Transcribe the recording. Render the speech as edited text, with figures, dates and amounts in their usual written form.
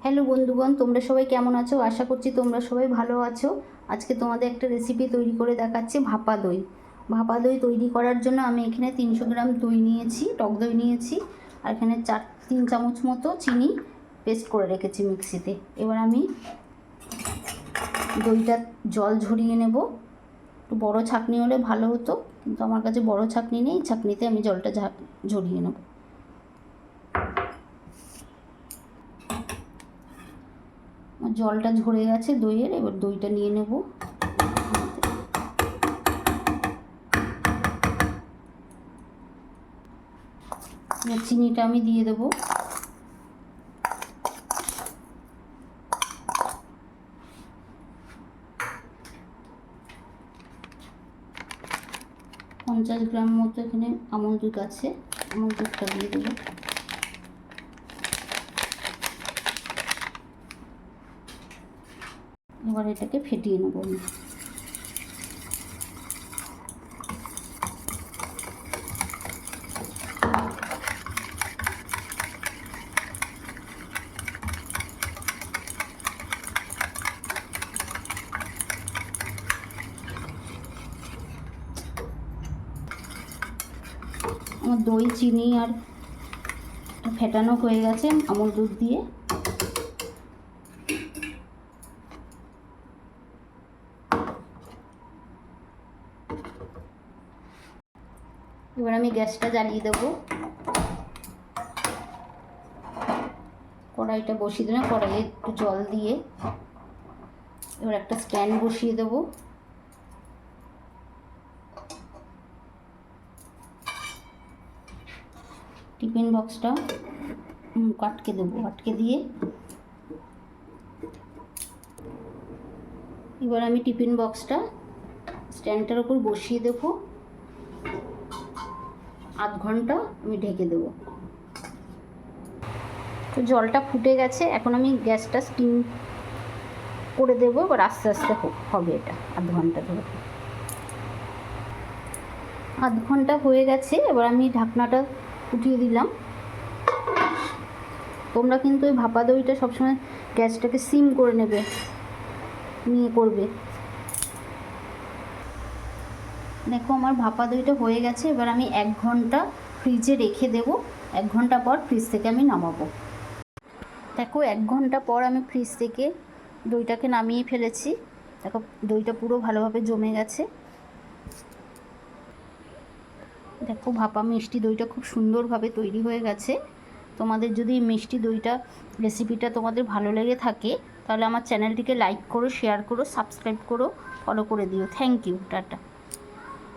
Hello বন্ধুগণ, তোমরা সবাই কেমন আছো? আশা করছি তোমরা সবাই ভালো আছো। আজকে তোমাদের একটা রেসিপি তৈরি করে দেখাচ্ছি, ভাপা দই। ভাপা দই তৈরি করার জন্য আমি এখানে 300 গ্রাম দই নিয়েছি, টক দই নিয়েছি, আর এখানে 3 চামচ মতো চিনি পেস্ট করে রেখেছি মিক্সিতে। এবার আমি দইটা জল ঝরিয়ে নেব। একটু বড় ছাঁকনি হলে ভালো হতো, কিন্তু আমার কাছে বড় ছাঁকনি নেই, ছাঁকনিতে আমি জলটা ঝরিয়ে নেব। জলটা ঝরে গেছে দইয়ের, এবার দইটা নিয়ে নেব। চিনিটা আমি দিয়ে দেবো। পঞ্চাশ গ্রাম মতো এখানে আমল দুধ আছে, আমল দুধটা দিয়ে দেবো। এবার এটাকে ফেটিয়ে নেব আমি। আমার দই, চিনি আর ফেটানো হয়ে গেছে আমল দুধ দিয়ে। এবার আমি গ্যাসটা জ্বালিয়ে দেবো। কড়াইটা বসিয়ে দিলাম, কড়াইয়ে একটু জল দিয়ে এবার একটা স্ট্যান্ড বসিয়ে দেবো। টিফিন বক্সটা আটকে দেবো, আটকে দিয়ে এবার আমি টিফিন বক্সটা স্ট্যান্ডটার উপর বসিয়ে দেবো। আধ ঘন্টা আমি ঢেকে দেবো। তো জলটা ফুটে গেছে, এখন আমি গ্যাসটা স্টিম করে দেবো। এবার আস্তে আস্তে হবে এটা আধ ঘন্টা ধরে। আধ ঘন্টা হয়ে গেছে, এবার আমি ঢাকনাটা উঠিয়ে দিলাম। তোমরা কিন্তু ওই ভাপা দইটা সবসময় গ্যাসটাকে সিম করে নেবে, নিয়ে করবে। দেখো আমার ভাপা দইটা হয়ে গেছে। এবার আমি 1 ঘন্টা ফ্রিজে রেখে দেব। 1 ঘন্টা পর ফ্রিজ থেকে আমি নামাবো। দেখো 1 ঘন্টা পর আমি ফ্রিজ থেকে দইটাকে নামিয়ে ফেলেছি। দেখো দইটা পুরো ভালোভাবে জমে গেছে। দেখো ভাপা মিষ্টি দইটা খুব সুন্দরভাবে তৈরি হয়ে গেছে। তোমাদের যদি মিষ্টি দইটা রেসিপিটা তোমাদের ভালো লেগে থাকে, তাহলে আমার চ্যানেলটিকে লাইক করো, শেয়ার করো, সাবস্ক্রাইব করো, ফলো করে দিও। Thank you, tata.